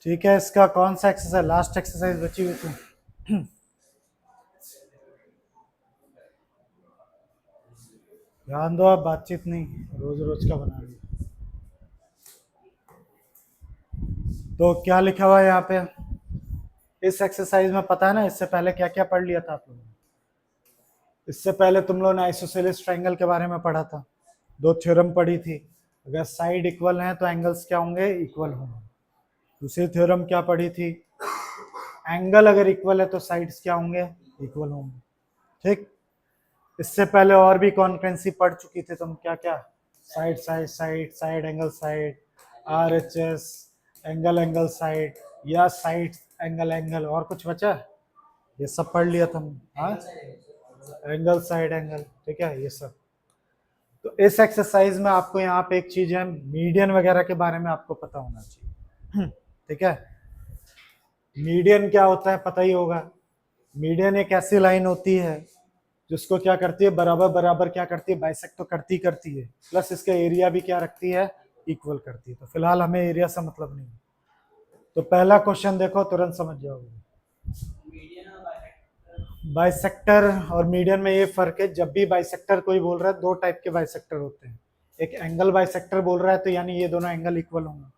ठीक है, इसका कौन सा एक्सरसाइज, लास्ट एक्सरसाइज बची हुई थी? ध्यान दो, आप बातचीत नहीं, रोज रोज का बना लिया। तो क्या लिखा हुआ है यहाँ पे इस एक्सरसाइज में? पता है ना इससे पहले क्या क्या पढ़ लिया था आप लोगों ने? इससे पहले तुम लोगों ने आइसोसेलेस ट्रायंगल के बारे में पढ़ा था, दो थ्योरम पढ़ी थी। अगर साइड इक्वल हैं तो एंगल्स क्या होंगे? इक्वल होंगे। दूसरी थ्योरम क्या पढ़ी थी? एंगल अगर इक्वल है तो साइड्स क्या होंगे? इक्वल होंगे। ठीक। इससे पहले और भी कॉन्करेंसी पढ़ चुकी थी तुम, क्या क्या? Side side side, side angle side, RHS, angle angle side, या साइड एंगल एंगल, और कुछ बचा? ये सब पढ़ लिया तुम। हाँ, एंगल साइड एंगल, ठीक है, ये सब। तो इस एक्सरसाइज में आपको यहाँ पे एक चीज है, मीडियन वगैरह के बारे में आपको पता होना चाहिए। ठीक है, मीडियन क्या होता है पता ही होगा। मीडियन एक ऐसी लाइन होती है जिसको क्या करती है, बराबर बराबर क्या करती है, बाइसेक्ट तो करती है, प्लस इसका एरिया भी क्या रखती है, इक्वल करती है। तो फिलहाल हमें एरिया से मतलब नहीं। तो पहला क्वेश्चन देखो, तुरंत समझ जाओगे। बाइसेक्टर और मीडियन में ये फर्क है, जब भी बाइसेक्टर कोई बोल रहा है, दो टाइप के बाइसेक्टर होते हैं। एक एंगल बाइसेक्टर बोल रहा है तो यानी ये दोनों एंगल इक्वल होंगे।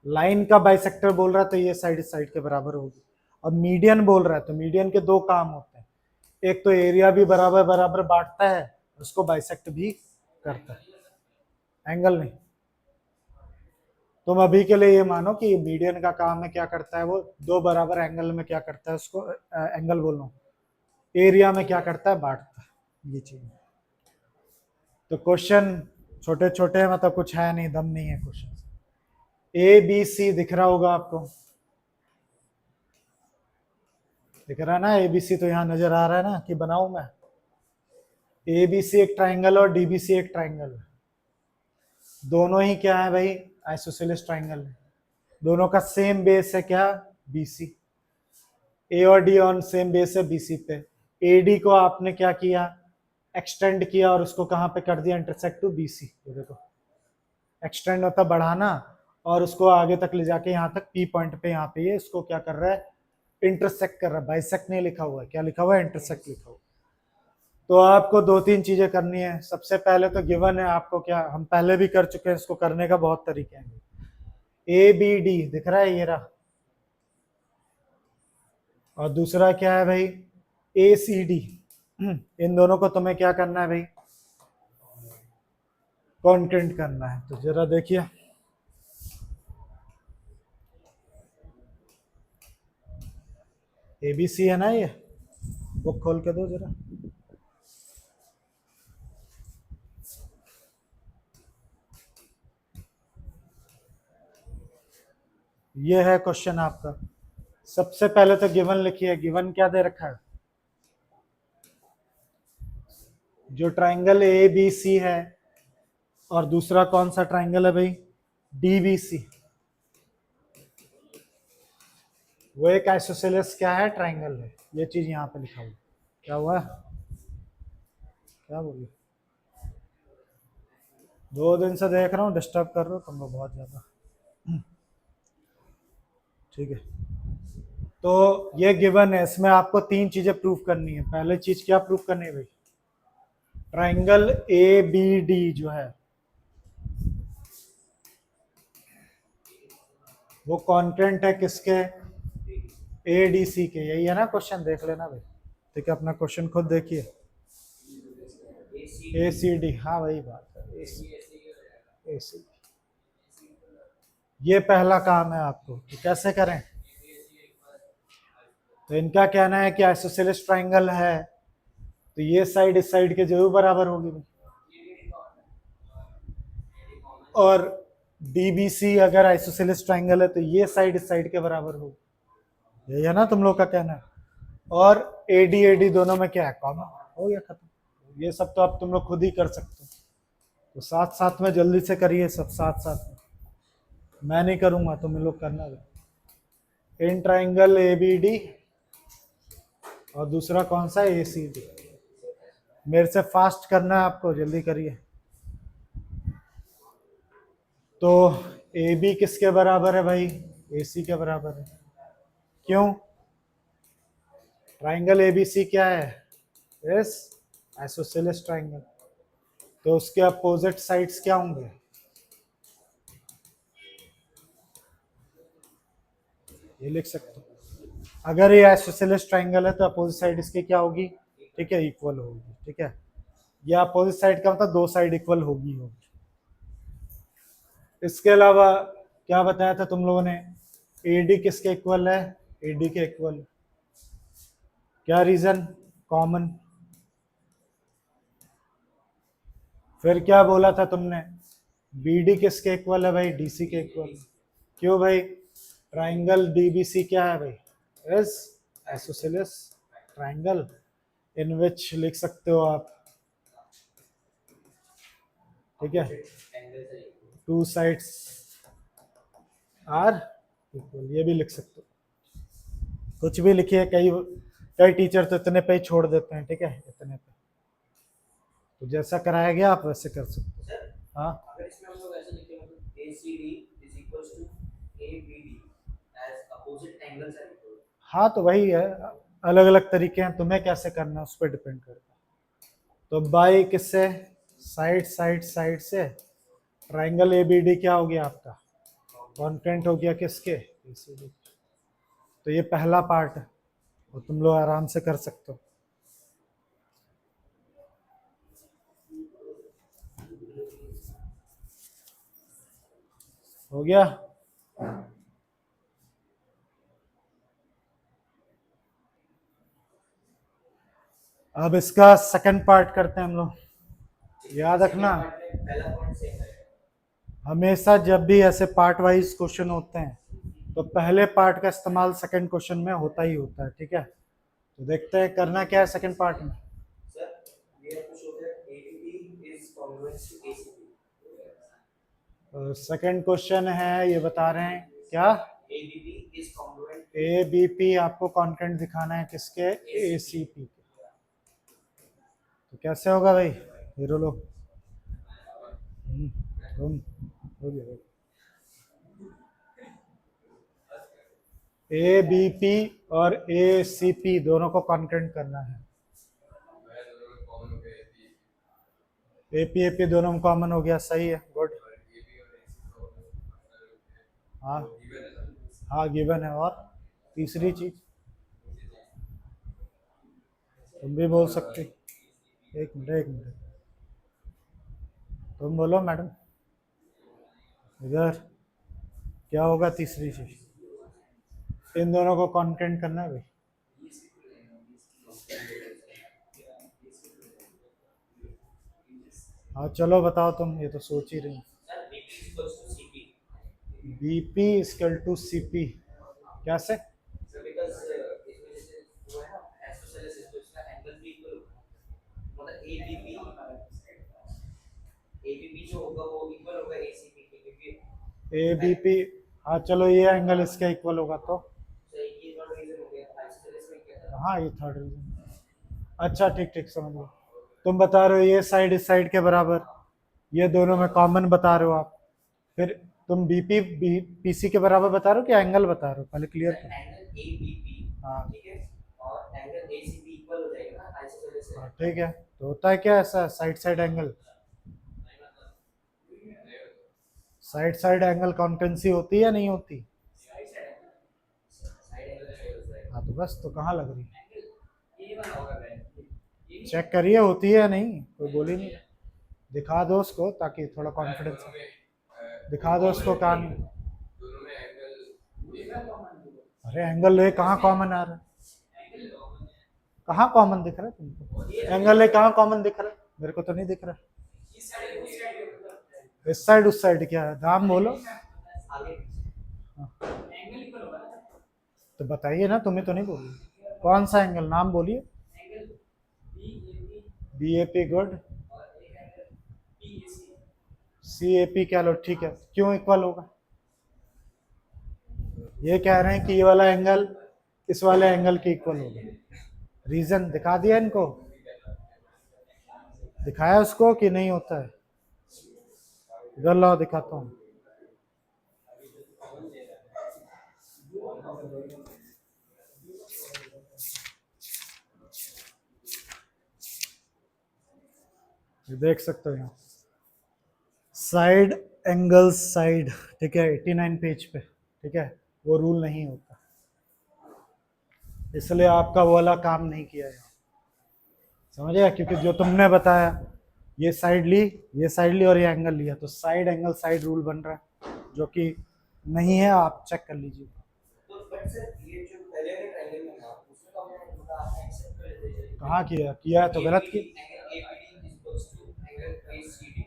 लाइन का बाइसेक्टर बोल रहा है तो ये साइड साइड के बराबर होगी। और मीडियन बोल रहा है तो मीडियन के दो काम होते हैं, एक तो एरिया भी बराबर बराबर बांटता है, उसको बाइसेक्ट भी करता है, एंगल नहीं। तुम अभी के लिए ये मानो कि मीडियन का काम है, क्या करता है वो, दो बराबर एंगल में क्या करता है, उसको एंगल बोल रहा हूं, एरिया में क्या करता है, बांटता है, ये चीज। तो क्वेश्चन छोटे छोटे हैं, मतलब कुछ है नहीं, दम नहीं है क्वेश्चन। ABC दिख रहा होगा आपको, दिख रहा है ना? ABC तो यहाँ नजर आ रहा है ना, कि बनाऊं मैं? ABC एक ट्राइंगल और DBC एक ट्राइंगल है। दोनों ही क्या है भाई? आइसोसेलेस ट्राइंगल है। दोनों का सेम बेस है क्या? BC। A और D ऑन सेम बेस है BC पे। AD को आपने क्या किया? एक्सटेंड किया और उसको कहां पे कर दिया? Intersect to BC। ये देखो, एक्सटेंड मतलब बढ़ाना, और उसको आगे तक ले जाके यहाँ तक P पॉइंट पे, यहाँ पे ये इसको क्या कर रहा है? इंटरसेक्ट कर रहा है। बाइसेक्ट नहीं लिखा हुआ है, क्या लिखा हुआ है? इंटरसेक्ट लिखा हुआ है। तो आपको दो तीन चीजें करनी है। सबसे पहले तो गिवन है आपको, क्या हम पहले भी कर चुके हैं, इसको करने का बहुत तरीके हैं। ABD दिख रहा है, ये रहा। और दूसरा क्या है भाई? ACD। इन दोनों को तुम्हें क्या करना है भाई? कॉन्टेंट करना है। तो जरा देखिए, ABC है ना, ये बुक खोल के दो जरा। ये है क्वेश्चन आपका। सबसे पहले तो गिवन लिखिए। गिवन क्या दे रखा है? जो ट्राइंगल ABC है, और दूसरा कौन सा ट्राइंगल है भाई? DBC। वो एक आइसोसेलेस क्या है? ट्राइंगल है। ये चीज यहाँ पे लिखा हुआ। क्या हुआ? क्या बोलिए? 2 दिन से देख रहा हूँ, डिस्टर्ब कर रहे हो तुम लोग बहुत ज्यादा। ठीक है, तो ये गिवन है, इसमें आपको तीन चीजें प्रूव करनी है। पहले चीज क्या प्रूव करनी है भाई? ट्राइंगल ABD जो है वो कॉन्टेंट है किसके? ADC के। यही है ना क्वेश्चन? देख लेना भाई। ठीक है, अपना क्वेश्चन खुद देखिए। ACD, हाँ वही बात है, ACD। ये पहला काम है आपको। तो कैसे करें? तो इनका कहना है कि आइसोसेलेस ट्राइंगल है तो ये साइड इस साइड के जरूर बराबर होगी भाई। और DBC अगर आइसोसेलेस ट्राइंगल है तो ये साइड इस साइड के बराबर होगी। यही है ना तुम लोग का कहना है? और AD दोनों में क्या है? कॉमन। हो गया, खत्म। ये सब तो आप तुम लोग खुद ही कर सकते हो। तो साथ साथ में जल्दी से करिए सब, साथ साथ में। मैं नहीं करूंगा, तुम लोग करना है। इन ट्राइंगल ABD और दूसरा कौन सा? ACD। मेरे से फास्ट करना है आपको, जल्दी करिए। तो AB किसके बराबर है भाई? AC के बराबर है। क्यों? ट्राइंगल ABC क्या है? इस आइसोसेलेस ट्राइंगल। तो उसके अपोजिट साइड्स क्या होंगे? ये लिख सकते हो। अगर ये आइसोसेलेस ट्राइंगल है तो अपोजिट साइड इसकी क्या होगी? ठीक है, इक्वल होगी। ठीक है, ये अपोजिट साइड का मतलब दो साइड इक्वल होगी। इसके अलावा क्या बताया था तुम लोगों ने? AD किसके इक्वल है? AD के इक्वल। क्या रीजन? कॉमन। फिर क्या बोला था तुमने? BD किसके इक्वल है भाई? DC के इक्वल। क्यों भाई? ट्राइंगल DBC क्या है भाई? इज आइसोसेलेस ट्राइंगल इन विच लिख सकते हो आप, ठीक है, टू साइड्स आर इक्वल। ये भी लिख सकते हो, कुछ भी लिखिए। कई कई टीचर तो इतने पे ही छोड़ देते हैं, ठीक है, इतने पे। तो जैसा कराया गया आप वैसे कर सकते हो। हाँ, अगर इसमें हम लोग ऐसे लिखें मतलब ACD is equals to ABD as opposite angles are equal। हाँ तो वही है, अलग अलग तरीके हैं, तुम्हें कैसे करना है उस पर डिपेंड करता है। तो बाई किससे? साइड साइड साइड से। ट्राइंगल ABD क्या हो गया आपका? कॉन्फ्रेंट हो गया किसके? ACD। तो ये पहला पार्ट है, वो तुम लोग आराम से कर सकते हो। हो गया? अब इसका सेकंड पार्ट करते हैं हम लोग। याद रखना, पहला पॉइंट सेम है। हमेशा जब भी ऐसे पार्ट वाइज क्वेश्चन होते हैं तो पहले पार्ट का इस्तेमाल सेकंड क्वेश्चन में होता ही होता है। ठीक है, तो देखते हैं करना क्या है सेकंड पार्ट में। Sir we have to show that ABP is congruent to ACB। Second question है, ये बता रहे हैं क्या? ABP is congruent ABP आपको कॉन्टेंट दिखाना है किसके? ACP के। तो कैसे होगा भाई? हीरो लो। तुम हो गया। ABP और ACP दोनों को कॉन्टेंट करना है। AP दोनों में कॉमन हो गया, सही है, गुड। हाँ हाँ, गिवन है। और तीसरी चीज तुम भी बोल सकते। एक मिनट एक मिनट, तुम बोलो मैडम। इधर क्या होगा तीसरी चीज? इन दोनों को कॉन्टेंट करना है भाई। हाँ चलो बताओ तुम, ये तो सोच ही रही। Sir BP is equals to CP। BP equal to CP कैसे? सर बिकॉज़ इसमें जैसे वो है ना आइसोसेलेस है तो इसका एंगल भी इक्वल होगा। मतलब ABP जो होगा वो इक्वल होगा ACP के, क्योंकि ABP, हाँ चलो ये एंगल इसका इक्वल होगा तो। सर ये थर्ड रीजन हो गया। आइसोसेलेस में क्या था? हाँ ये थर्ड रीजन। अच्छा ठीक ठीक, समझ लो। तुम बता रहे हो ये साइड इस साइड के बराबर, ये दोनों में कॉमन बता रहे हो आप। फिर तुम PC के बराबर बता रहे हो कि एंगल बता रहे हो? पहले क्लियर सर करो। एंगल ABP, हाँ ठीक है, और एंगल ACP इक्वल हो जाएगा ना आइसोसेलेस से। हाँ, ठीक है। तो होता है क्या ऐसा side side angle? Side side angle congruency होती है या नहीं होती? साइड एंगल हाँ तो बस, तो कहाँ लग रही? ये वाला होगा चेक करिए होती है या नहीं, कोई बोल ही नहीं। दिखा दो उसको ताकि थोड़ा कॉन्फिडेंस। दिखा दो उसको, कहाँ नहीं। अरे एंगल ए कहाँ कॉमन आ रहा है? कहाँ कॉमन दिख रहा है तुमको? एंगल ए कहाँ कॉमन दिख रहा है? मेरे को तो नहीं दिख रहा। इस साइड उस साइड क्या है? नाम बोलो। तो बताइए ना, तुम्हें तो नहीं बोली। कौन सा एंगल? नाम बोलिए। BAP good. CAP क्या लो, ठीक है। क्यों इक्वल होगा? ये कह रहे हैं कि ये वाला एंगल इस वाले एंगल के इक्वल होगा। रीजन दिखा दिया इनको? दिखाया उसको कि नहीं होता है? इधर लाओ दिखाता हूँ। ये देख सकते हो यहाँ साइड एंगल साइड, ठीक है, 89 पेज पे, ठीक है, वो रूल नहीं होता, इसलिए आपका वो वाला काम नहीं किया यहाँ, समझे? क्योंकि जो तुमने बताया ये साइड ली, ये साइड ली और ये एंगल लिया, तो साइड एंगल साइड रूल बन रहा है, जो कि नहीं है, आप चेक कर लीजिए। तो बट सर ये जो पहले वाले ट्रायंगल में था उसमें तो हमने थोड़ा एक्सेप्ट कर लेते थे। कहाँ किया? किया है तो गलत की। Angle ABD equals to angle ACD।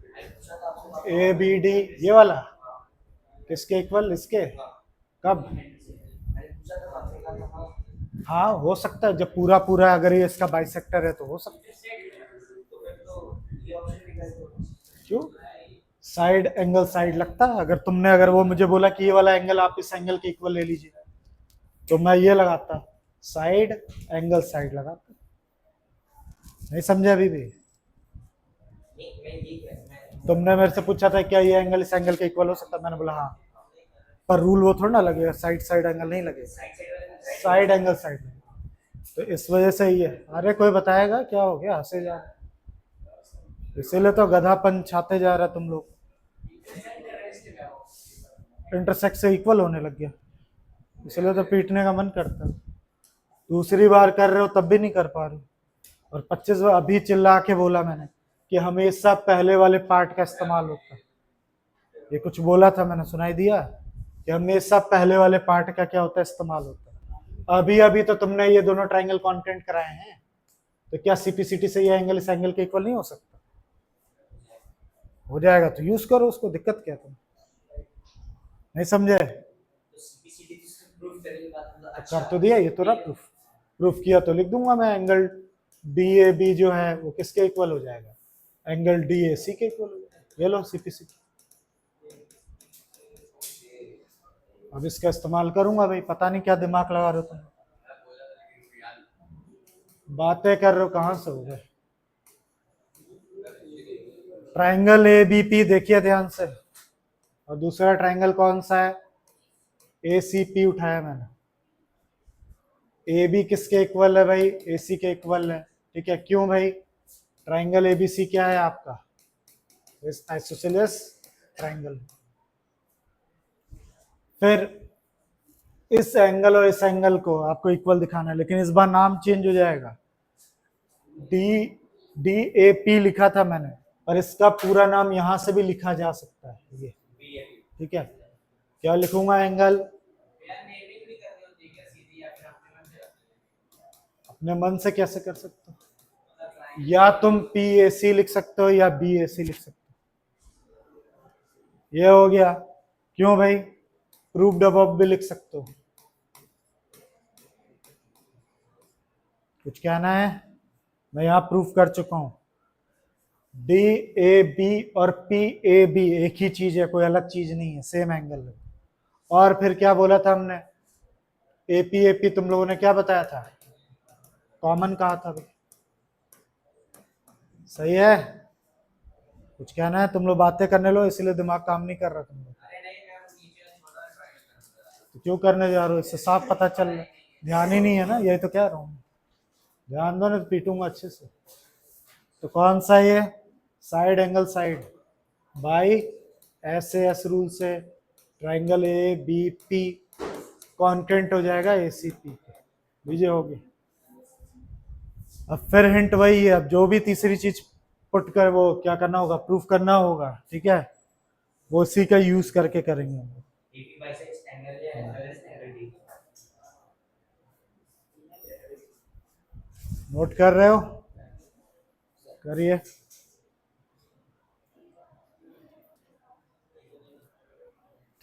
मैंने पूछा था आपसे बात। ए बी डी ये वाला किसके इक्वल? इसके? कब? मैंने पूछा था आपसे, कहा था हाँ। हाँ हो सकता है, जब पूरा पूरा अगर ये इसका बाइसेक्टर है तो हो सकता है। तो फिर तो ये ऑप्शन भी है। क्यों? साइड एंगल साइड लगता है, अगर तुमने अगर वो मुझे बोला कि ये वाला एंगल आप इस एंगल के इक्वल ले लीजिए, तो मैं ये लगाता, साइड एंगल साइड लगाता। नहीं समझे अभी भी? नहीं मैं ये कह रहा हूं, तुमने मेरे से पूछा था क्या ये एंगल इस एंगल के इक्वल हो सकता है, मैंने बोला हाँ, पर रूल वो थोड़ा ना लगेगा, साइड साइड एंगल नहीं लगेगा, साइड एंगल साइड। तो इस वजह से ये, अरे कोई बताएगा क्या हो गया, हंसे जा रहे, इसीलिए तो गधापन छाते जा रहा तुम लोग, इंटरसेक्ट से इक्वल होने लग गया, इसलिए तो पीटने का मन करता है। दूसरी बार कर रहे हो तब भी नहीं कर पा रहे हो, और 25 बार अभी चिल्ला के बोला मैंने कि हमेशा पहले वाले पार्ट का इस्तेमाल होता है, ये कुछ बोला था मैंने, सुनाई दिया कि हमेशा पहले वाले पार्ट का क्या होता है, इस्तेमाल होता है। अभी अभी तो तुमने ये दोनों ट्रायंगल कॉन्टेंट कराए हैं, तो क्या सीपीसीटी से ये एंगल इस एंगल के इक्वल नहीं हो सकता? हो जाएगा तो यूज करो उसको, दिक्कत क्या तुम नहीं समझे? तो सीपीसीडी प्रूफ करने के बाद मतलब तो कर तो दिया, ये तो रहा प्रूफ, प्रूफ किया तो लिख दूंगा मैं, एंगल डी ए बी जो है वो किसके इक्वल हो जाएगा, एंगल डी ए सी के इक्वल हो जाएगा। ये लो सीपीसी, अब इसका इस्तेमाल करूंगा भाई, पता नहीं क्या दिमाग लगा रहे हो तुम, बातें कर रहे हो कहाँ से हो गए। ट्रायंगल ए बी पी देखिए ध्यान से, और दूसरा ट्रायंगल कौन सा है, ए सी पी उठाया मैंने, ए बी किसके इक्वल है भाई, ए सी के इक्वल है, ठीक है, क्यों भाई? ट्रायंगल ए बी सी क्या है आपका, आइसोसेलेस ट्रायंगल। फिर इस एंगल और इस एंगल को आपको इक्वल दिखाना है, लेकिन इस बार नाम चेंज हो जाएगा, डी डी ए पी लिखा था मैंने, और इसका पूरा नाम यहां से भी लिखा जा सकता है, ये ठीक है, क्या लिखूंगा एंगल, अपने मन से कैसे कर सकते हो, या तुम पी ए सी लिख सकते हो या बी ए सी लिख सकते हो, ये हो गया, क्यों भाई? प्रूव्ड अबव भी लिख सकते हो, कुछ कहना है? मैं यहां प्रूफ कर चुका हूं, डी ए बी और पी ए बी एक ही चीज है, कोई अलग चीज नहीं है, सेम एंगल है। और फिर क्या बोला था हमने, ए पी तुम लोगों ने क्या बताया था, कॉमन कहा था भाई, सही है? कुछ कहना है? तुम लोग बातें करने लो, इसलिए दिमाग काम नहीं कर रहा तुम लोग, तो क्यों करने जा रहे हो, इससे साफ पता चल रहा है ध्यान ही नहीं है ना, यही तो कह रहा हूँ, ध्यान दो नहीं तो पीटूंगा अच्छे से। तो कौन सा ये, side angle side by S rule से, triangle A B P congruent हो जाएगा ए सी पी, लीजिए हो गया। अब फिर हिंट वही है, अब जो भी तीसरी चीज पुट कर वो क्या करना होगा, प्रूफ करना होगा, ठीक है, वो उसी का यूज करके करेंगे हम। AB बाइसेक्ट्स एंगल या एज एंगल डी। नोट कर रहे हो? करिए।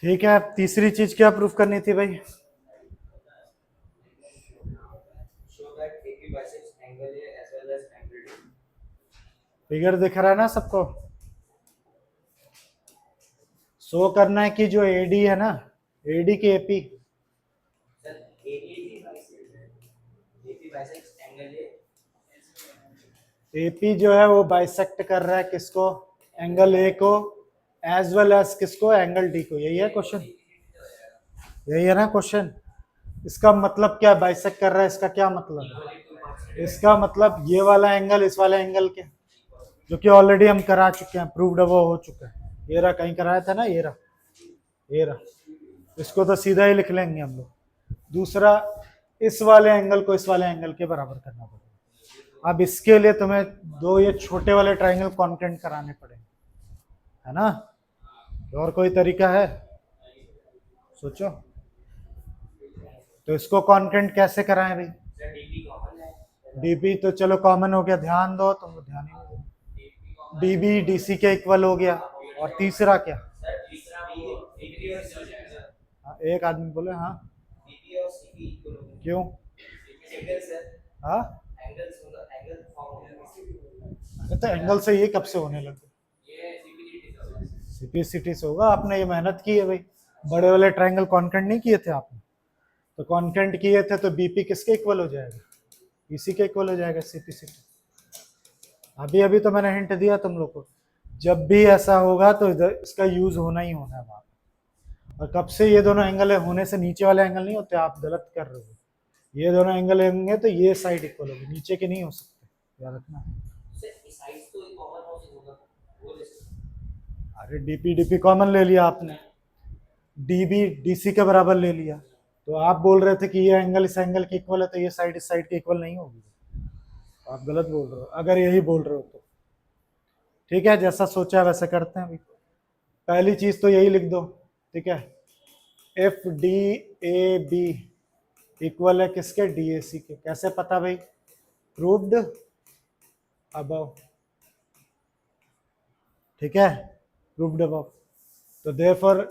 ठीक है, तीसरी चीज क्या प्रूफ करनी थी भाई? Show that AB bisects angle A as well as angle D. Figure दिख रहा है ना सबको? शो करना है कि जो एडी है ना, एडी के AP, sir AB bisects angle ए, एपी जो है वो बाइसेक्ट कर रहा है किसको, एंगल ए को, एज वेल एज किसको, एंगल डी को, यही है क्वेश्चन, यही है ना क्वेश्चन। इसका मतलब क्या, बाइसेक्ट कर रहा है, इसका क्या मतलब है? इसका मतलब ये वाला एंगल इस वाले एंगल के जो कि ऑलरेडी हम करा चुके हैं, प्रूव्ड वो हो चुका है। ये रहा, कहीं कराया था ना, ये रहा, ये रहा। इसको तो सीधा ही लिख लेंगे हम लोग। दूसरा, इस वाले एंगल को इस वाले एंगल के बराबर करना पड़ेगा। अब इसके लिए तुम्हें दो ये छोटे वाले ट्राइंगल कॉन्केंट कराने पड़ेंगे, है ना? और कोई तरीका है? सोचो। तो इसको कॉन्केंट कैसे कराएं भाई? सर डीपी कॉमन है, डीबी तो चलो कॉमन हो गया, ध्यान दो, तुम ध्यान ही नहीं दो। डीपी कॉमन डीबी डीसी के इक्वल हो गया। और तीसरा क्या? सर तीसरा भी डीपी और सी हाँ, एक आदमी बोले हाँ। डीपी और सीपी इक्वल होंगे। क्यों? एंगल सर, हाँ, एंगल्स मतलब एंगल फॉर्म होगा। अरे तो एंगल से ये कब से होने लगे? ये सीपी सीपीसीटी से होगा। आपने ये मेहनत की है भाई, बड़े वाले ट्रायंगल कॉन्केंट नहीं किए थे आपने? तो कॉन्केंट किए थे तो बीपी किसके इक्वल हो जाएगा? इसी के इक्वल हो जाएगा, सीपीसीटी। अभी अभी तो मैंने हिंट दिया तुम लोग को, जब भी ऐसा होगा तो इधर इसका यूज होना ही होना है वहां पे। और कब से ये दोनों एंगल है, होने से नीचे वाले एंगल नहीं होते, आप गलत कर रहे हो। ये दोनों एंगल होंगे तो ये साइड इक्वल होगी, नीचे के नहीं हो सकते, याद रखना। सर साइज तो एक कॉमन हो से होगा वो जैसे। अरे डीपी डीपी कॉमन ले लिया आपने, डीबी डीसी के बराबर ले लिया, तो आप बोल रहे थे कि ये एंगल इस एंगल के इक्वल है, तो ये साइड इस साइड के इक्वल नहीं होगी। आप गलत बोल रहे हो अगर यही बोल रहे हो तो। ठीक है, जैसा सोचा है वैसे करते हैं अभी। पहली चीज तो यही लिख दो, ठीक है? F D A B equal है किसके? डी ए सी के। कैसे पता भाई? प्रूव्ड अबव, ठीक है? Proved above. तो देयरफॉर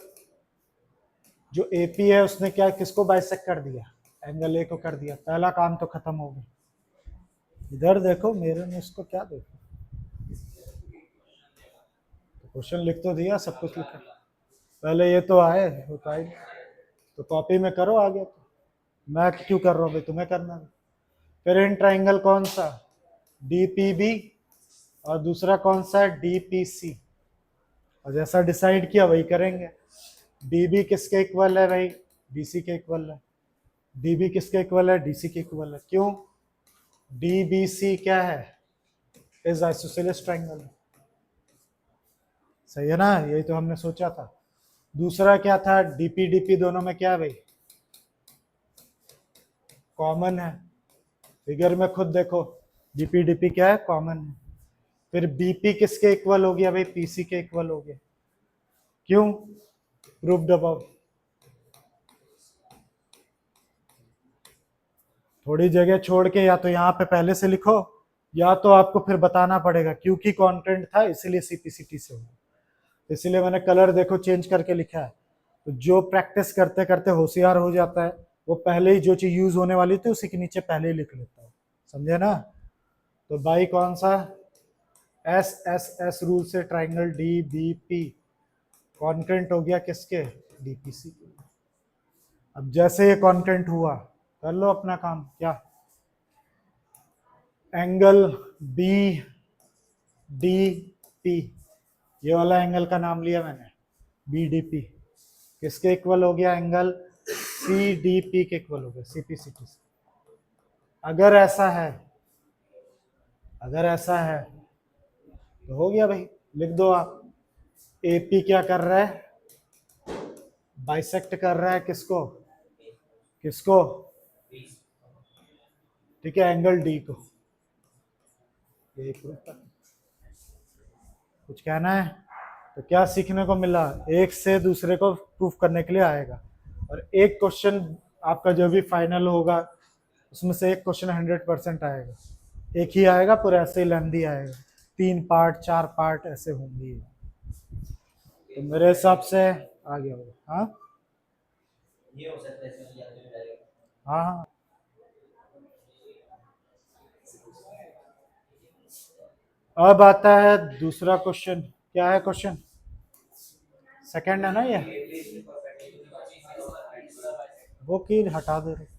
जो एपी है उसने क्या किसको बाइसेक्ट कर दिया? एंगल ए को कर दिया। पहला काम तो खत्म हो गया। इधर देखो, मेरे में इसको क्या देखो, क्वेश्चन लिख तो दिया, सब कुछ लिखा, पहले ये तो आए होता ही। तो कॉपी में करो आगे, तो मैं क्यों कर रहा हूँ भाई, तुम्हें करना है। फिर इन ट्राइंगल कौन सा? डीपीबी, और दूसरा कौन सा है? डीपीसी। और जैसा डिसाइड किया वही करेंगे। डीबी किसके इक्वल है भाई? डीसी के इक्वल है। डीबी किसके इक्वल है? डीसी के इक्वल है। क्यों? डीबीसी क्या है? Is isosceles triangle. सही है ना? यही तो हमने सोचा था। दूसरा क्या था? डीपी डीपी दोनों में क्या है भाई? कॉमन है। फिगर में खुद देखो, डीपी डीपी क्या है? कॉमन है। फिर बीपी किसके इक्वल हो गया भाई? पीसी के इक्वल हो गया। क्यों? Proved above. थोड़ी जगह छोड़ के या तो यहाँ पे पहले से लिखो, या तो आपको फिर बताना पड़ेगा, क्योंकि कंटेंट था इसलिए सीपीसीटी से होगा। इसलिए मैंने कलर देखो चेंज करके लिखा है। तो जो प्रैक्टिस करते करते होशियार हो जाता है, वो पहले ही जो चीज यूज होने वाली थी उसी के नीचे पहले ही लिख लेता है। समझे ना? तो बाई कौन सा? एस एस एस रूल से triangle D B P congruent हो गया किसके? डीपीसी। अब जैसे ये कॉन्टेंट हुआ, कर लो अपना काम। क्या? एंगल बी डी पी, ये वाला एंगल का नाम लिया मैंने, बी डी पी। किसके इक्वल हो गया? एंगल सी डी पी के इक्वल हो गया, सीपीसीटी से। अगर ऐसा है, अगर ऐसा है तो हो गया भाई। लिख दो आप, एपी क्या कर रहा है? बाइसेक्ट कर रहा है किसको? किसको? ठीक है, एंगल डी को। यही प्रूफ कर। कुछ कहना है? तो क्या सीखने को मिला? एक से दूसरे को प्रूफ करने के लिए आएगा। और एक क्वेश्चन आपका जो भी फाइनल होगा उसमें से एक क्वेश्चन 100% आएगा। एक ही आएगा, पूरा ऐसे ही लेंथी आएगा, 3 पार्ट 4 पार्ट ऐसे होंगे। तो मेरे हिसाब से आ गया होगा। हाँ ये हो सकता है इसमें या तो डायरेक्ट। हाँ हाँ। अब आता है दूसरा क्वेश्चन। क्या है क्वेश्चन? सेकंड है ना ये? वो की हटा दे रहे।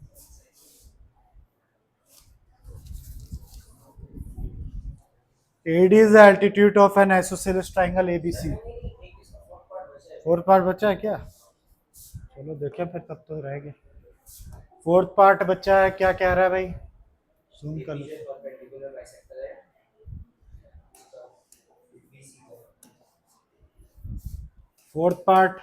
AD is the altitude of an isosceles triangle ABC। Fourth part बचा है क्या? चलो देखें फिर, तब तो रह गए। फोर्थ पार्ट बचा है, क्या कह रहा है भाई? जूम कर लो। फोर्थ पार्ट,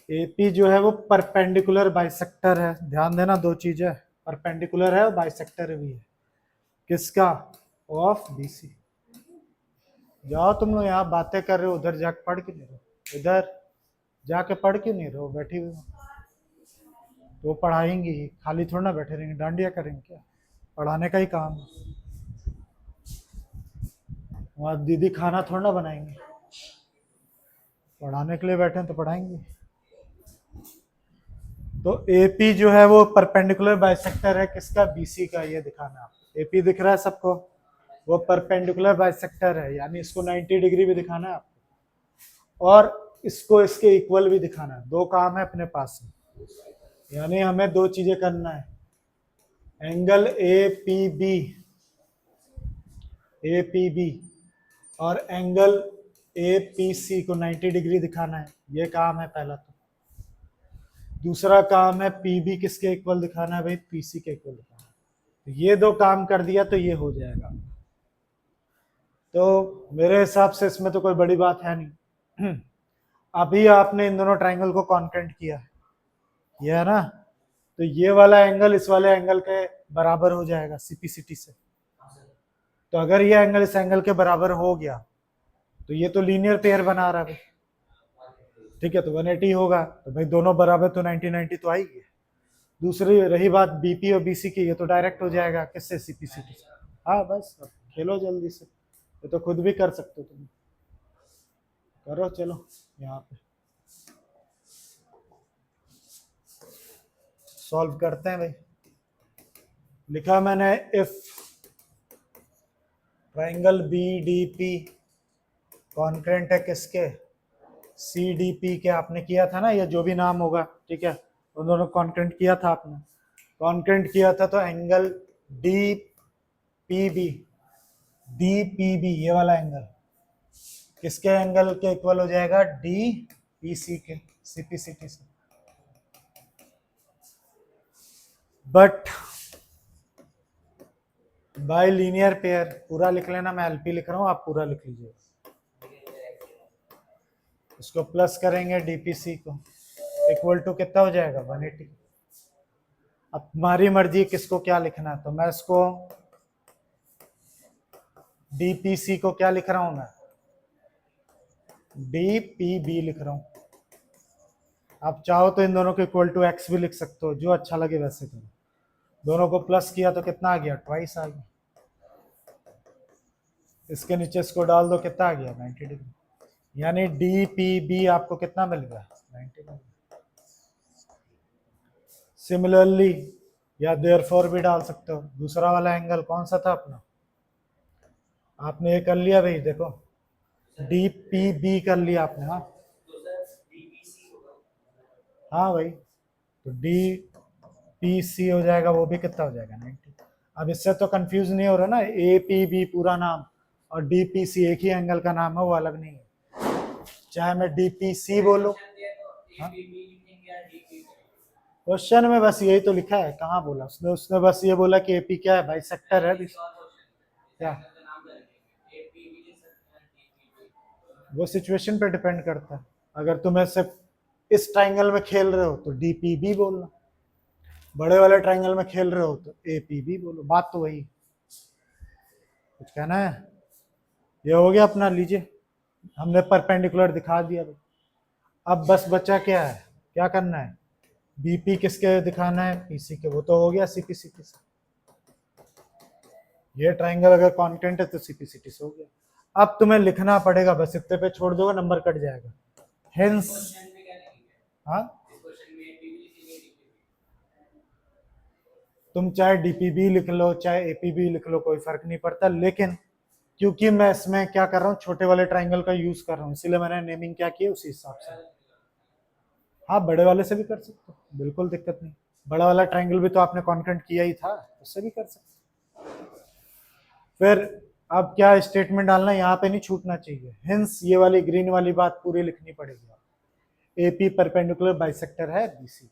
एपी जो है वो परपेंडिकुलर बाइसेक्टर है। ध्यान देना, दो चीजें, परपेंडिकुलर है और बाइसेक्टर भी है। किसका? Of BC. जाओ तुम लोग, यहाँ बातें कर रहे हो, उधर जाके पढ़ क्यों नहीं रहो? इधर जाके पढ़ क्यों नहीं रहो? बैठी हुई हो। तो पढ़ाएंगी ही, खाली थोड़ा ना बैठे रहेंगे, डांडिया करेंगे क्या? पढ़ाने का ही काम है। वहाँ दीदी खाना थोड़ा ना बनाएंगे, पढ़ाने के लिए बैठे हैं तो पढ़ाएंगे। तो एपी जो है वो परपेंडिकुलर बाइसेक्टर है किसका? बीसी का। ये दिखाना आपको, एपी दिख रहा है सबको, वो परपेंडिकुलर बाइसेक्टर है, यानी इसको 90 डिग्री भी दिखाना है आपको, और इसको इसके इक्वल भी दिखाना है। दो काम है अपने पास में, यानी हमें दो चीजें करना है, एंगल ए पी बी और एंगल ए पी सी को 90 डिग्री दिखाना है। ये काम है पहला। तो दूसरा काम है पीबी किसके इक्वल दिखाना है भाई? पीसी के इक्वल दिखाना है। तो ये दो काम कर दिया तो ये हो जाएगा। तो मेरे हिसाब से इसमें तो कोई बड़ी बात है नहीं। अभी आपने इन दोनों ट्राइंगल को कॉन्करेंट किया है, ये है ना, तो ये वाला एंगल इस वाले एंगल के बराबर हो जाएगा सीपीसीटी से। तो अगर ये एंगल इस एंगल के बराबर हो गया तो ये तो लीनियर पेयर बना रहा है, ठीक है, तो 180 होगा, तो भाई दोनों बराबर, तो 90-90 तो आएगी। दूसरी रही बात बीपी और बीसी की, ये तो डायरेक्ट हो जाएगा किससे? सीपीसीटी से। हाँ बस, अब खेलो जल्दी से, ये तो खुद भी कर सकते हो तुम, करो चलो। यहाँ पे सॉल्व करते हैं भाई। लिखा मैंने, इफ ट्राइंगल बीडीपी कॉन्करेंट है किसके? सीडीपी के। आपने किया था ना, या जो भी नाम होगा, ठीक है, उन दोनों कॉन्करेंट किया था आपने, कॉन्करेंट किया था, तो एंगल डीपीबी ये वाला एंगल किसके एंगल के इक्वल हो जाएगा? डीपीसी के, सीपीसीटी से। बट बाय लीनियर पेयर, पूरा लिख लेना, मैं एलपी लिख रहा हूं, आप पूरा लिख लीजिए। इसको प्लस करेंगे डीपीसी को, इक्वल टू कितना हो जाएगा? 180। अब हमारी मर्जी किसको क्या लिखना है, तो मैं इसको डीपीसी को क्या लिख रहा हूं? मैं डीपीबी लिख रहा हूं। आप चाहो तो इन दोनों को इक्वल टू एक्स भी लिख सकते हो, जो अच्छा लगे वैसे करो। दोनों को प्लस किया तो कितना आ गया? ट्वाइस आ गया। इसके नीचे इसको डाल दो, कितना आ गया? 90 डिग्री। यानी डीपीबी आपको कितना मिल गया? 90 डिग्री। सिमिलरली, या देयरफॉर भी डाल सकते हो। दूसरा वाला एंगल कौन सा था अपना? आपने ये कर लिया भाई, देखो डीपीबी कर लिया आपने। हाँ हाँ भाई, तो डीपीसी हो जाएगा, वो भी कितना हो जाएगा? 90। अब इससे तो कंफ्यूज नहीं हो रहा ना, एपीबी पूरा नाम और डीपीसी एक ही एंगल का नाम है, वो अलग नहीं है। चाहे मैं डीपीसी बोलूं, क्वेश्चन में बस यही तो लिखा है, कहाँ बोला उसने? उसने बस ये बोला कि एपी क्या है? बाइसेक्टर है। क्या? वो सिचुएशन पे डिपेंड करता है। अगर तुम्हें सिर्फ इस ट्राइंगल में खेल रहे हो तो डीपीबी बोलना, बड़े वाले ट्राइंगल में खेल रहे हो तो एपीबी बोलो, बात तो वही। कुछ कहना है? ये हो गया अपना, लीजिए, हमने परपेंडिकुलर दिखा दिया। अब बस बचा क्या है, क्या करना है? बीपी किसके दिखाना है? पीसी के, वो तो हो गया सीपीसीटी से। ये ट्राइंगल अगर कॉन्करेंट है तो सीपीसीटी से हो गया। अब तुम्हें लिखना पड़ेगा, बस इतने पे छोड़ दोगे नंबर कट जाएगा। हेंस, हाँ, तुम चाहे डीपीबी लिख लो चाहे एपीबी लिख लो, कोई फर्क नहीं पड़ता, लेकिन क्योंकि मैं इसमें क्या कर रहा हूँ, छोटे वाले ट्राइंगल का यूज कर रहा हूँ, इसीलिए मैंने नेमिंग क्या की है उसी हिसाब से। हाँ, बड़े वाले से भी कर सकते हो, बिल्कुल दिक्कत नहीं। बड़ा वाला ट्राइंगल भी तो आपने कॉन्करेंट किया ही था, उससे भी कर सकते। फिर अब क्या स्टेटमेंट डालना, यहाँ पे नहीं छूटना चाहिए। हिंस ये वाली ग्रीन वाली बात पूरी लिखनी पड़ेगी। एपी परपेंडिकुलर बाइसेक्टर है बीसी,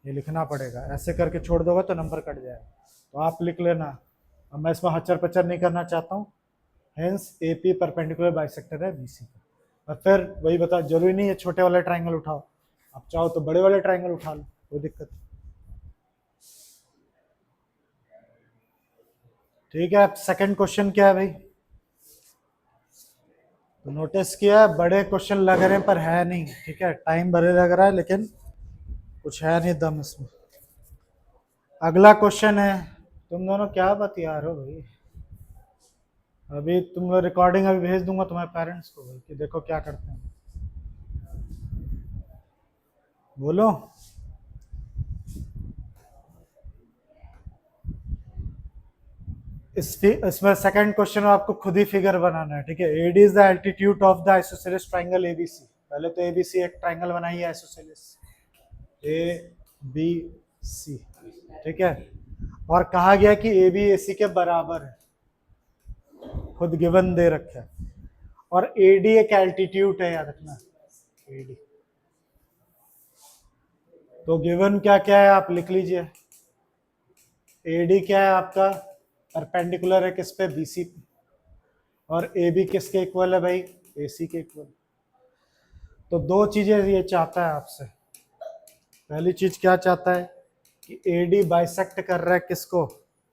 ये लिखना पड़ेगा। ऐसे करके छोड़ दोगे तो नंबर कट जाएगा, तो आप लिख लेना। अब मैं इसमें हचर पचर नहीं करना चाहता हूँ। हेंस एपी परपेंडिकुलर बाइसेक्टर है बीसी का। और फिर वही बताओ, जरूरी नहीं है छोटे वाले ट्राइंगल उठाओ, आप चाहो तो बड़े वाले ट्राइंगल उठा लो, कोई दिक्कत नहीं। ठीक है, अब सेकंड क्वेश्चन क्या है भाई? तो नोटिस किया बड़े क्वेश्चन लग रहे हैं पर है नहीं, ठीक है, टाइम बड़े लग रहा है लेकिन कुछ है नहीं दम इसमें। अगला क्वेश्चन है, तुम दोनों क्या बतिया रहे हो भाई? अभी तुम लोग रिकॉर्डिंग अभी भेज दूंगा तुम्हारे पेरेंट्स को भाई कि देखो क्या करते हैं, बोलो। इसमें सेकंड क्वेश्चन आपको खुद ही फिगर बनाना है, ठीक है। AD is the altitude of the isosceles triangle ABC. पहले तो एबीसी एक ट्राइंगल बनाइए आइसोसेलेस, ए बी सी, ठीक है। और कहा गया कि ए बी ए सी के बराबर है, खुद गिवन दे रखा है। और एडी एक एल्टीट्यूड है, याद रखना, एडी। तो गिवन क्या क्या है आप लिख लीजिए। एडी क्या है आपका? परपेंडिकुलर है किस पे? बीसी पे। और ए बी किसके इक्वल है भाई? ए सी के इक्वल। तो दो चीजें ये चाहता है आपसे। पहली चीज क्या चाहता है कि एडी बाइसेक्ट कर रहा है किसको?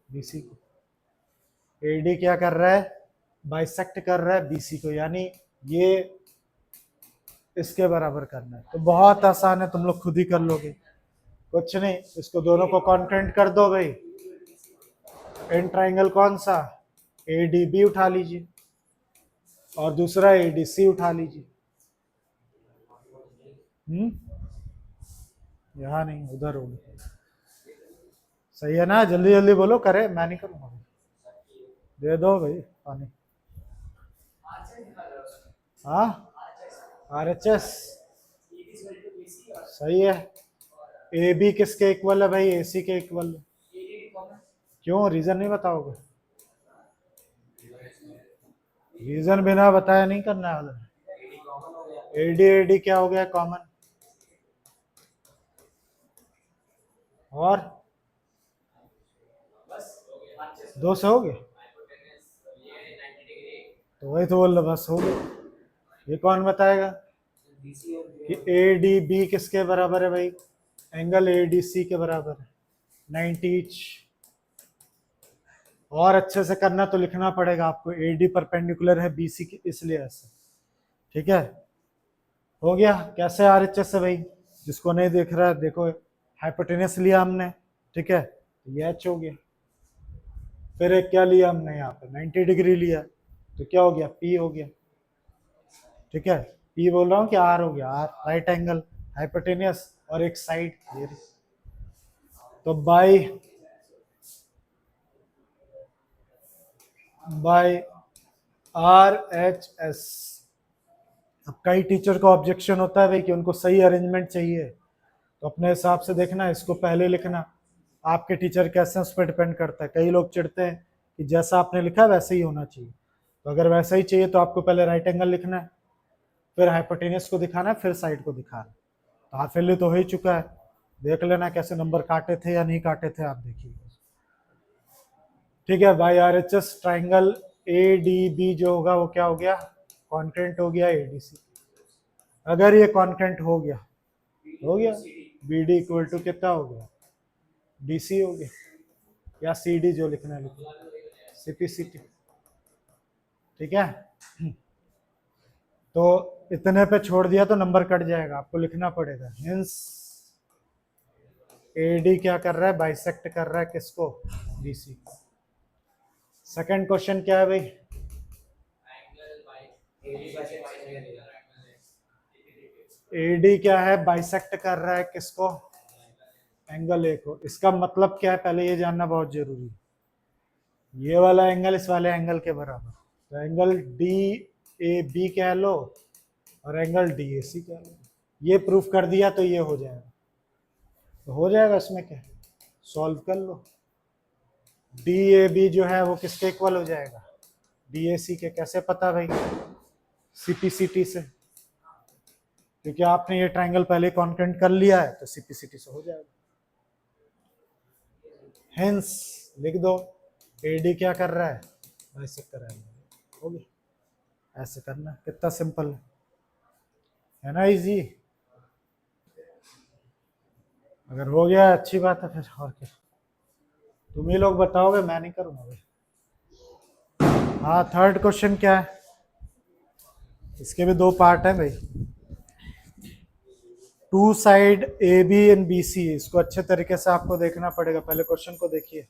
बीसी को। एडी क्या कर रहा है? बाइसेक्ट कर रहा है बीसी को, यानी ये इसके बराबर करना है। तो बहुत आसान है, तुम लोग खुद ही कर लोगे, कुछ नहीं। इसको दोनों को कॉन्टेंट कर दो भाई। इन ट्राइंगल कौन सा? एडीबी उठा लीजिए और दूसरा एडीसी उठा लीजिए। यहाँ नहीं, उधर होगी। सही है ना? जल्दी जल्दी बोलो, करे, मैं नहीं करूँगा। दे दो भाई पानी। हाँ, RHS सही है। ए बी किसके इक्वल है भाई? AC के इक्वल। क्यों? रीजन नहीं बताओगे? रीजन बिना बताया नहीं करना है। एडी एडी क्या हो गया? कॉमन। और 2 से हो गए, तो वही तो बोल रहा, बस हो गया। ये कौन बताएगा कि ए डी बी किसके बराबर है भाई? एंगल ए डी सी के बराबर है, 90 ईच। और अच्छे से करना तो लिखना पड़ेगा आपको, ए डी परपेंडिकुलर है बी सी की, इसलिए ऐसे, ठीक है। हो गया। कैसे RHS है भाई? जिसको नहीं देख रहा है देखो, हाइपोटेनस लिया हमने, ठीक है, ये एच हो गया। फिर एक क्या लिया हमने यहाँ पे? 90 डिग्री लिया, तो क्या हो गया? पी हो गया, ठीक है। पी बोल रहा हूँ कि आर हो गया, आर राइट एंगल हाइपोटेनियस और एक साइड ये। तो बाई RHS। अब कई टीचर को ऑब्जेक्शन होता है भाई कि उनको सही अरेंजमेंट चाहिए, तो अपने हिसाब से देखना, इसको पहले लिखना। आपके टीचर कैसे हैं उस पर डिपेंड करता है। कई लोग चिढ़ते हैं कि जैसा आपने लिखा है वैसे ही होना चाहिए, तो अगर वैसा ही चाहिए तो आपको पहले राइट एंगल लिखना है, फिर हाइपोटेनस को दिखाना है, फिर साइड को दिखाना है। तो हाफ एयरली तो हो ही चुका है, देख लेना कैसे नंबर काटे थे या नहीं काटे थे, आप देखिए, ठीक है। बाई RHS ट्राइंगल ADB जो होगा वो क्या हो गया? कॉन्क्रेंट हो गया ADC। अगर ये कॉन्क्रेंट हो गया BD इक्वल टू कितना हो गया? DC हो गया, या CD जो लिखना है लिखो, CPCT, ठीक है। तो इतने पे छोड़ दिया तो नंबर कट जाएगा, आपको लिखना पड़ेगा। हिंस AD क्या कर रहा है? बाइसेक्ट कर रहा है किसको? BC। सेकंड क्वेश्चन क्या है भाई? AD क्या है? बाइसेक्ट कर रहा है किसको? एंगल A को। इसका मतलब क्या है पहले ये जानना बहुत जरूरी है। ये वाला एंगल इस वाले एंगल के बराबर, तो एंगल DAB कह लो और एंगल DAC कह लो। ये प्रूफ कर दिया तो ये हो जाएगा, तो हो जाएगा। इसमें क्या है, सॉल्व कर लो। DAB जो है वो किसके इक्वल हो जाएगा? DAC के। कैसे पता भाई? CPCT से, क्योंकि आपने ये ट्राइंगल पहले कॉन्क्रेंट कर लिया है, तो CPCT से हो जाएगा। हेंस लिख दो, AD क्या कर रहा है? बाइसेक्ट कर रहा है, हो गया। ऐसे करना, कितना सिंपल है। है ना इजी। अगर हो गया अच्छी बात है, फिर और क्या, तुम ही लोग बताओगे, मैं नहीं करूंगा भाई। हाँ, थर्ड क्वेश्चन क्या है, इसके भी दो पार्ट है भाई। Two side A B and B C, इसको अच्छे तरीके से आपको देखना पड़ेगा। पहले क्वेश्चन को देखिए,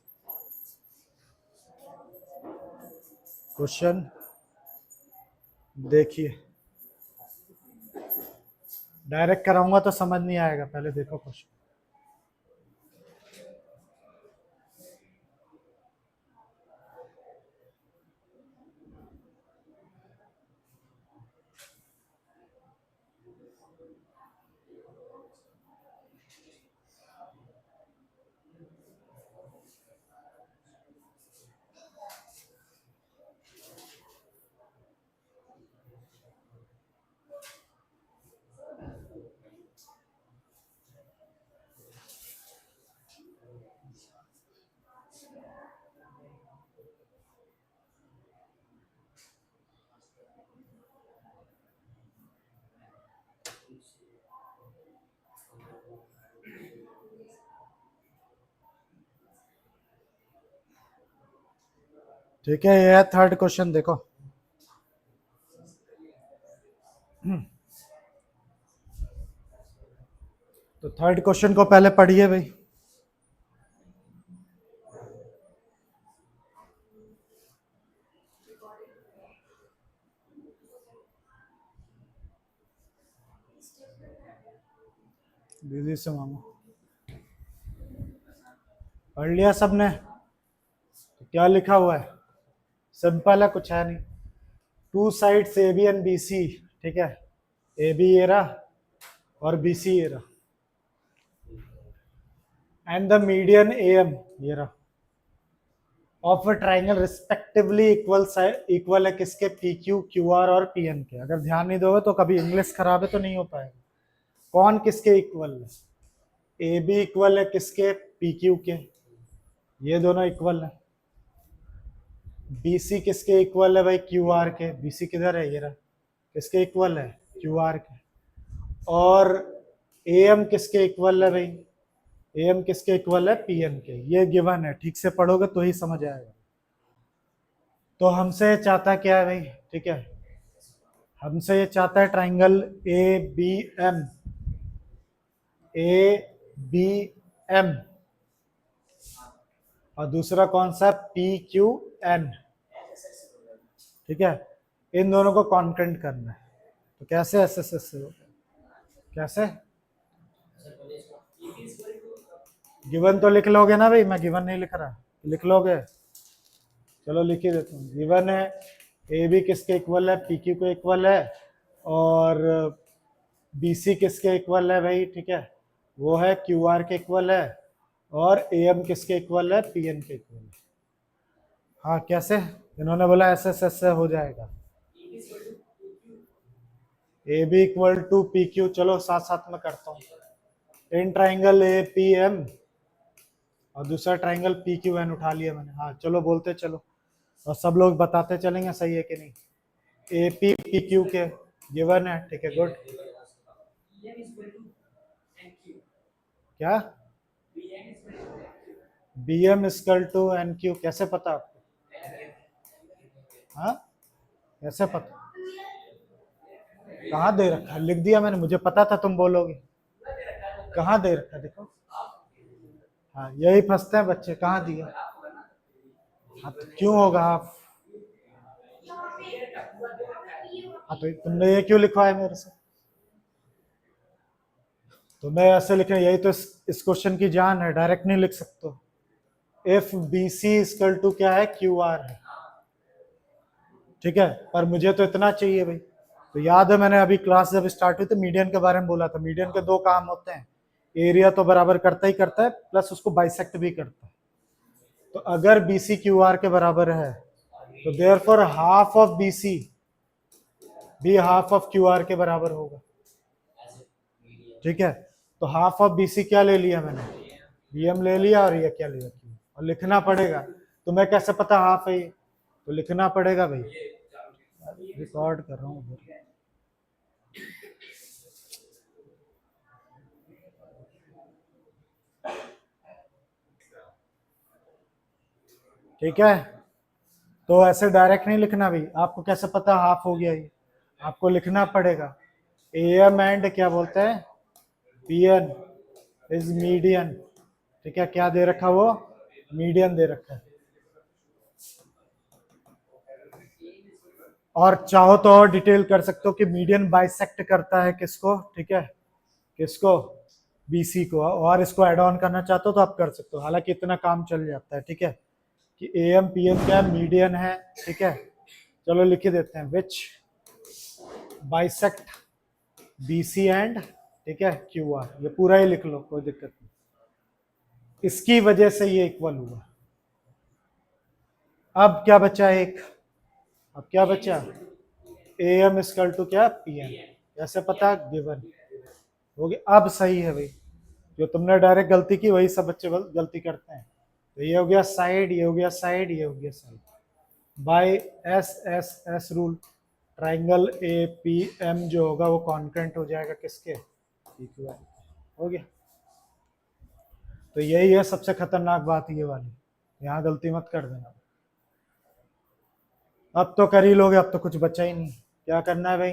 क्वेश्चन देखिए, डायरेक्ट कराऊंगा तो समझ नहीं आएगा, पहले देखो क्वेश्चन। ठीक है, ये है थर्ड क्वेश्चन, देखो। तो थर्ड क्वेश्चन को पहले पढ़िए भाई। दीदी से मांगो। पढ़ लिया सबने? तो क्या लिखा हुआ है, सिंपल है, कुछ है नहीं। Two sides A B and B C, ठीक है, ए बी ये रहा और बी सी ये रहा, and the median A M ये रहा, of a triangle respectively equal है किसके, पी क्यू, क्यू आर और पी एन के। अगर ध्यान नहीं दोगे तो कभी इंग्लिश खराब है तो नहीं हो पाएगा। कौन किसके इक्वल है, ए बी इक्वल है किसके, पी क्यू के, ये दोनों इक्वल है। बी सी किसके इक्वल है भाई, क्यू आर के, बी सी किधर है, ये रहा, किसके इक्वल है, क्यू आर के। और ए एम किसके इक्वल है भाई, ए एम किसके इक्वल है, पी एन के। ये गिवन है, ठीक से पढ़ोगे तो ही समझ आएगा। तो हमसे चाहता क्या है भाई, ठीक है, हमसे ये चाहता है triangle A B M, A B M, और दूसरा कौन सा, पी क्यू एन, ठीक है। इन दोनों को कॉन्करेंट करना है। तो कैसे एस एस एस से होगा, कैसे, गिवन तो लिख लोगे ना भाई, मैं गिवन नहीं लिख रहा, लिख लोगे, चलो लिख ही देता हूँ। गिवन है ए बी किसके इक्वल है, पी क्यू को इक्वल है, और बी सी किसके इक्वल है भाई, ठीक है, वो है क्यू आर के इक्वल है, और ए एम किसके इक्वल है, पी एन के इक्वल है। हाँ कैसे, इन्होंने बोला एस एस एस से हो जाएगा, A B equal to P Q, चलो साथ साथ में करता हूँ। In triangle A P M और दूसरा ट्राइंगल पी क्यू एन उठा लिया मैंने। हाँ चलो बोलते चलो, और सब लोग बताते चलेंगे सही है कि नहीं। ए पी पी क्यू के गिवन है, ठीक है, गुड। क्या, B M equal to N Q, कैसे पता आपको, हाँ कैसे पता, कहाँ दे रखा है, लिख दिया मैंने, मुझे पता था तुम बोलोगे। कहाँ दे रखा है, देखो। हाँ यही फंसते हैं बच्चे, कहाँ दिया। हाँ तो क्यों होगा आप, हाँ तो तुमने ये क्यों लिखवाया मेरे से, तो मैं ऐसे लिखे, यही तो इस क्वेश्चन की जान है, डायरेक्ट नहीं लिख सकते। If B C equal to क्या है, क्यू आर है, ठीक है, पर मुझे तो इतना चाहिए भाई। तो याद है मैंने अभी क्लास जब स्टार्ट हुई तो मीडियन के बारे में बोला था, मीडियन के दो काम होते हैं, एरिया तो बराबर करता ही करता है, प्लस उसको बाइसेक्ट भी करता है। तो अगर बी सी क्यू आर के बराबर है तो therefore half of B C भी हाफ ऑफ क्यू आर के बराबर होगा, ठीक है। तो हाफ ऑफ बी सी क्या ले लिया मैंने, बी एम ले लिया, और ये क्या लिया, क्यू, और लिखना पड़ेगा। तो मैं कैसे पता हाफ है ये, तो लिखना पड़ेगा भाई, रिकॉर्ड कर रहा हूँ। ठीक है, तो ऐसे डायरेक्ट नहीं लिखना भाई, आपको कैसे पता हाफ हो गया ये, आपको लिखना पड़ेगा। एम एंड क्या बोलते हैं, पी एन इज मीडियन। ठीक है, क्या दे रखा वो, मीडियन दे रखा है। और चाहो तो और डिटेल कर सकते हो कि मीडियन बाइसेक्ट करता है किसको, ठीक है, किसको, बीसी को। और इसको ऐड ऑन करना चाहते हो तो आप कर सकते हो, हालांकि इतना काम चल जाता है। ठीक है, कि ए एम पी एम क्या मीडियन है। ठीक है, चलो लिख ही देते हैं, विच बाइसेक्ट बी सी एंड, ठीक है, क्यू आर, ये पूरा ही लिख लो, कोई दिक्कत नहीं, इसकी वजह से ये इक्वल हुआ। अब क्या बचा एक, अब क्या बचा, ए एम इक्वल टू क्या, पी एम, कैसे पता, गिवन हो गया। अब सही है भाई, जो तुमने डायरेक्ट गलती की वही सब बच्चे गलती करते हैं। तो ये हो गया साइड, ये हो गया साइड, ये हो गया side, by S S S rule triangle A P M जो होगा वो कॉन्करेंट हो जाएगा किसके, इक्वल, हो गया। तो यही है सबसे खतरनाक बात ये वाली, यहाँ गलती मत कर देना। अब तो कर ही लोगे, अब तो कुछ बचा ही नहीं। क्या करना है भाई,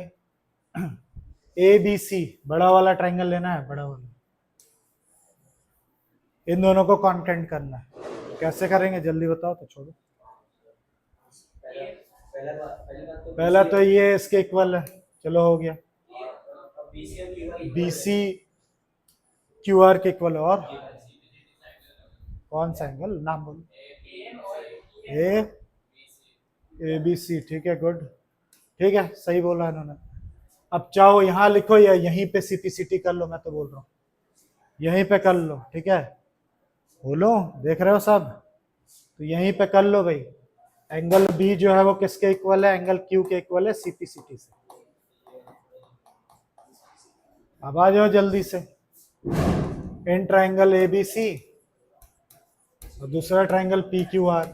ए बी सी बड़ा वाला ट्राइंगल लेना है, बड़ा वाला, इन दोनों को कॉन्करेंट करना है। कैसे करेंगे जल्दी बताओ, तो छोड़ो। पहला तो ये इसके इक्वल है, चलो हो गया, बी सी क्यू आर के इक्वल है। और कौन सा एंगल, नाम बोलो, ए बी सी, ठीक है, गुड, ठीक है, सही बोला इन्होंने। अब चाहो यहाँ लिखो या यहीं पे सीपीसीटी कर लो, मैं तो बोल रहा हूँ यहीं पे कर लो, ठीक है, बोलो, देख रहे हो सब, तो यहीं पे कर लो भाई। एंगल बी जो है वो किसके इक्वल है, एंगल क्यू के इक्वल है, सीपीसीटी से। अब आ जाओ जल्दी से, इन ट्राइंगल ए बी सी और दूसरा ट्राइंगल पी क्यू आर,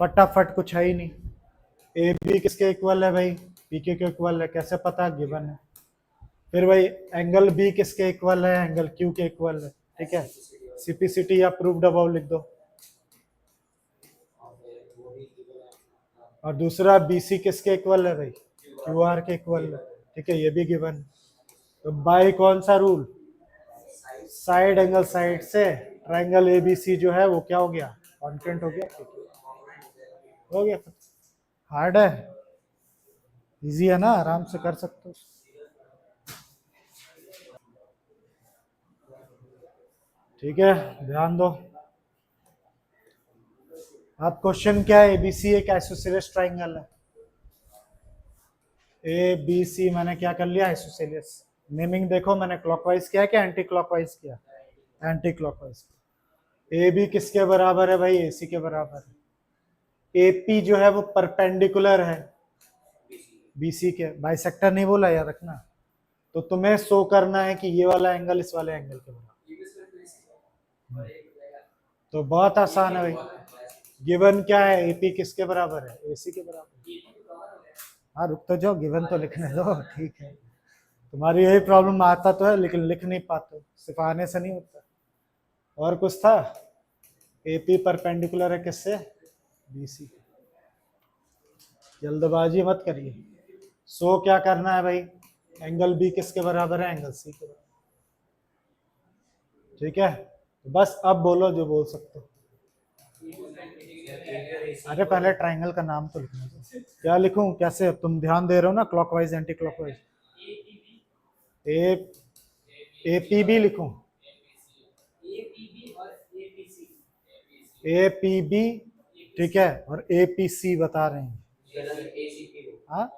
फटाफट, कुछ है ही नहीं। ए बी किसके इक्वल है भाई, पी क्यू के इक्वल है, कैसे पता, गिवन है। फिर भाई एंगल बी किसके इक्वल है, एंगल क्यू के इक्वल है, ठीक है, सीपीसीटी या प्रूव्ड अबव लिख दो। और दूसरा बीसी किसके इक्वल है भाई, क्यू आर के इक्वल है, ठीक है, ये भी गिवन। तो बाय कौन सा रूल, साइड एंगल साइड से ट्राइंगल एबीसी जो है वो क्या हो गया, कॉन्करेंट हो गया, हो गया। हार्ड है, इजी है ना, आराम से कर सकते हो। ठीक है, ध्यान दो। अब क्वेश्चन क्या है, एबीसी एक आइसोसेलेस ट्राइंगल है। ए बी सी मैंने क्या कर लिया, आइसोसेलेस। नेमिंग देखो, मैंने क्लॉकवाइज किया क्या एंटी क्लॉकवाइज किया, एंटी क्लॉकवाइज। ए बी किसके बराबर है भाई, ए सी के बराबर है। ए पी जो है वो परपेंडिकुलर है बीसी के, बाइसेक्टर नहीं बोला, याद रखना। तो तुम्हें शो करना है कि ये वाला एंगल इस वाले एंगल के बराबर। तो बहुत आसान है भाई, गिवन क्या है, एपी किसके बराबर है, एसी के बराबर। हाँ रुक तो जाओ, गिवन तो लिखने दो, ठीक है। तुम्हारी यही प्रॉब्लम, आता तो है लेकिन लिख नहीं पाते, सिर्फ आने से नहीं होता। और कुछ था, एपी परपेंडिकुलर है किससे, बीसी। जल्दबाजी मत करिए, सो क्या करना है भाई, एंगल बी किसके बराबर है, एंगल सी के बराबर, ठीक है। तो बस अब बोलो जो बोल सकते हो। अरे पहले ट्राइंगल का नाम तो लिखना दो, क्या लिखूं, कैसे, तुम ध्यान दे रहे हो ना, clockwise anti clockwise. A A P B लिखूं, ए पी बी, ठीक है, और ए पी सी बता रहे हैं, हाँ,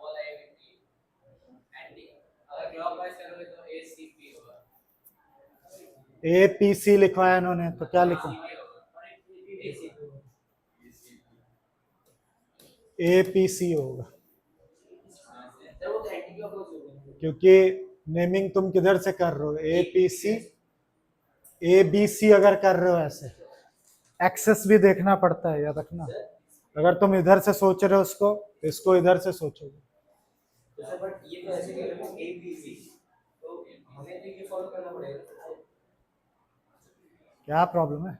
ए पी सी लिखवाया इन्होंने, तो क्या लिखूं, ए पी सी होगा, क्योंकि नेमिंग तुम किधर से कर रहे हो, A P C, A B C अगर कर रहे हो ऐसे, एक्सेस भी देखना पड़ता है, याद रखना। अगर तुम इधर से सोच रहे हो उसको, इसको इधर से सोचोगे। बट ये तो ऐसे कर रहे हो ए बी सी, तो हमें तो ये फॉलो करना पड़ेगा। क्या प्रॉब्लम है?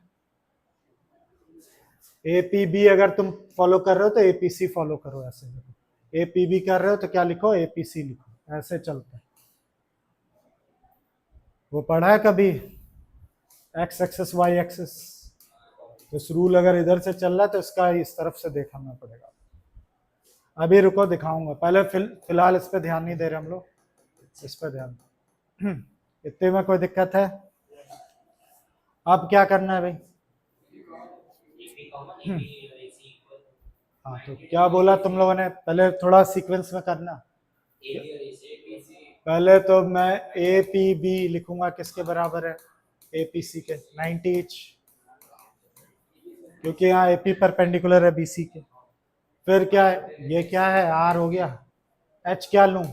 APB अगर तुम फॉलो कर रहे हो तो APC फॉलो करो, ऐसे लिखो। APB कर रहे हो तो क्या लिखो? APC लिखो, ऐसे चलता है। वो पढ़ा है कभी एक्स एक्सेस वाई एक्सेस? इस रूल अगर इधर से चल रहा है तो इसका इस तरफ से देखना पड़ेगा। अभी रुको दिखाऊंगा, पहले फिलहाल इस पे ध्यान नहीं दे रहे हम लोग, इस पे ध्यान। इतने में कोई दिक्कत है? अब क्या करना है भाई? AP common AP AC equal हाँ तो क्या बोला तुम लोगों ने? पहले थोड़ा सीक्वेंस में करना। AB और AC पहले तो मैं APB लिखूंगा, किसके बराबर है? APC के 90 इंच, क्योंकि यहाँ AP परपेंडिकुलर है BC के। फिर क्या है? ये क्या है? R हो गया। H क्या लूं?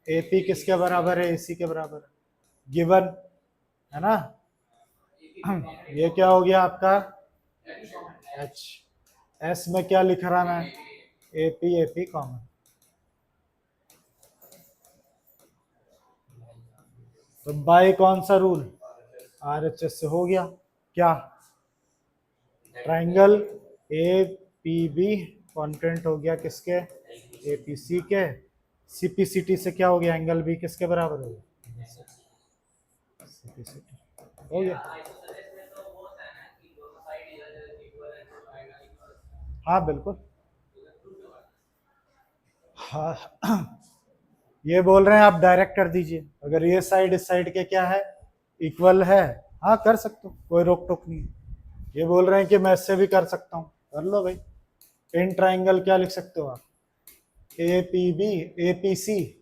AP किसके बराबर है? AC के बराबर है, गिवन है ना। ये क्या हो गया आपका? H। S में क्या लिख रहा मैं? AP common. तो बाय कौन सा रूल? RHS से हो गया क्या? ट्राइंगल APB कॉन्करेंट हो गया किसके? APC के। CPCT से क्या हो गया? एंगल B किसके बराबर हो गया? CPCT हो गया। आइसोसेलेस में तो वो होता है ना कि दोनों साइड इधर इक्वल है तो आएगा इक्वल। हाँ बिल्कुल। हाँ ये बोल रहे हैं आप डायरेक्ट कर दीजिए, अगर ये साइड इस साइड के क्या है? इक्वल है, हाँ कर सकते हो, कोई रोक टोक नहीं है। ये बोल रहे हैं कि मैं इससे भी कर सकता हूँ, कर लो भाई। इन ट्राइंगल क्या लिख सकते हो आप? APB APC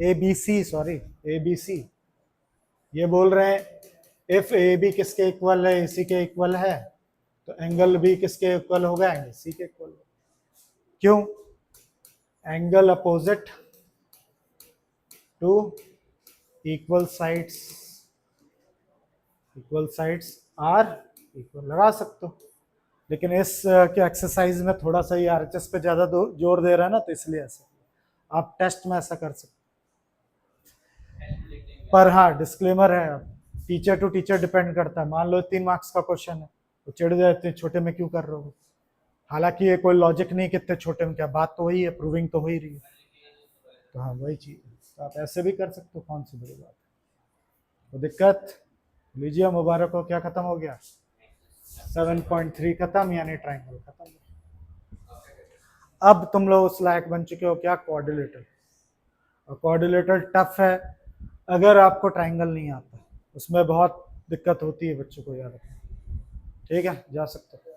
ABC sorry ABC। ये बोल रहे हैं इफ AB किसके इक्वल है? AC के इक्वल है, तो एंगल B किसके इक्वल होगा? एंगल C के इक्वल होगा। क्यों? Angle opposite to equal sides are equal लगा सकते हो। लेकिन इस के एक्सरसाइज में थोड़ा सा ये RHS पे ज्यादा जोर दे रहा है ना, तो इसलिए ऐसा आप टेस्ट में ऐसा कर सकते। पर हाँ डिस्क्लेमर है, टीचर टू टीचर डिपेंड करता है। मान लो 3 मार्क्स का क्वेश्चन है तो चिढ़ जाते हैं, छोटे में क्यों कर रहे हो? हालांकि ये कोई लॉजिक नहीं कितने छोटे में क्या, बात तो वही है, प्रूविंग तो हो ही रही है। तो हाँ वही चीज है, तो आप ऐसे भी कर सकते हो, कौन सी बड़ी बात है। तो दिक्कत लीजिए, मुबारक हो, क्या खत्म हो गया? 7.3 खत्म, यानी ट्राइंगल खत्म। अब तुम लोग उस लायक बन चुके हो क्या? क्वाड्रिलेटरल। और क्वाड्रिलेटरल टफ है अगर आपको ट्राइंगल नहीं आता, उसमें बहुत दिक्कत होती है बच्चों को याद रखना। ठीक है, जा सकते हो।